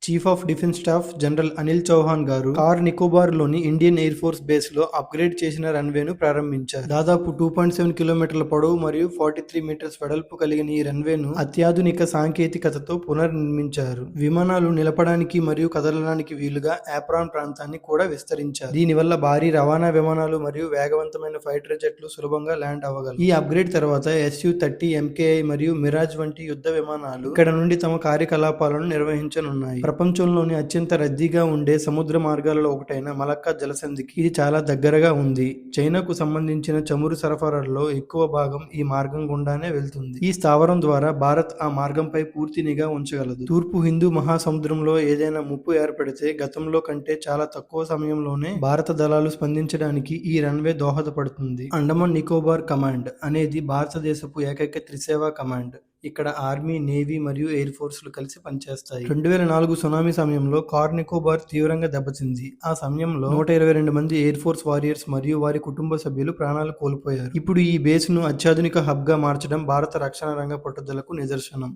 Chief of defence staff general Anil Chauhan గారు కార్ నికోబార్ లోని Indian air force base లో అప్గ్రేడ్ చేసిన రన్వేను ప్రారంభించారు. దాదాపు 2.7 కిలోమీటర్ల పొడవు మరియు 43 మీటర్స్ వెడల్పు కలిగిన ఈ రన్వేను అత్యాధునిక సాంకేతికతతో పునర్నిర్మించారు. విమానాలు నిలపడానికి మరియు కదలడానికి వీలుగా ఆప్రాన్ ప్రాంతాన్ని కూడా విస్తరించారు. దీనివల్ల భారీ రవాణా విమానాలు మరియు వేగవంతమైన ఫైటర్ జెట్లు సులభంగా ల్యాండ్ అవ్వగలవు. ఈ అప్గ్రేడ్ తర్వాత SU-30 MKI మరియు మిరాజ్ వంటి యుద్ధ విమానాలు ఇక్కడ నుండి తమ కార్యకలాపాలను నిర్వహించనున్నాయి. ప్రపంచంలోని అత్యంత రద్దీగా ఉండే సముద్ర మార్గాలలో ఒకటైన మలక్కా జలసంధికి ఇది చాలా దగ్గరగా ఉంది. చైనాకు సంబంధించిన చమురు సరఫరాలో ఎక్కువ భాగం ఈ మార్గం గుండానే వెళ్తుంది. ఈ స్థావరం ద్వారా భారత్ ఆ మార్గంపై పూర్తి నిఘా ఉంచగలదు. తూర్పు హిందూ మహాసముద్రంలో ఏదైనా ముప్పు ఏర్పడితే గతంలో కంటే చాలా తక్కువ సమయంలోనే భారత దళాలు స్పందించడానికి ఈ రన్వే దోహదపడుతుంది. అండమాన్ నికోబార్ కమాండ్ అనేది భారతదేశపు ఏకైక త్రిసేవా కమాండ్. ఇక్కడ ఆర్మీ, నేవీ మరియు ఎయిర్ ఫోర్సులు కలిసి పనిచేస్తాయి. 2004 సునామీ సమయంలో కార్ నికోబార్ తీవ్రంగా దెబ్బతింది. ఆ సమయంలో 122 మంది ఎయిర్ ఫోర్స్ వారియర్స్ మరియు వారి కుటుంబ సభ్యులు ప్రాణాలు కోల్పోయారు. ఇప్పుడు ఈ బేస్ ను అత్యాధునిక హబ్ గా మార్చడం భారత రక్షణ రంగ పట్టుదలకు నిదర్శనం.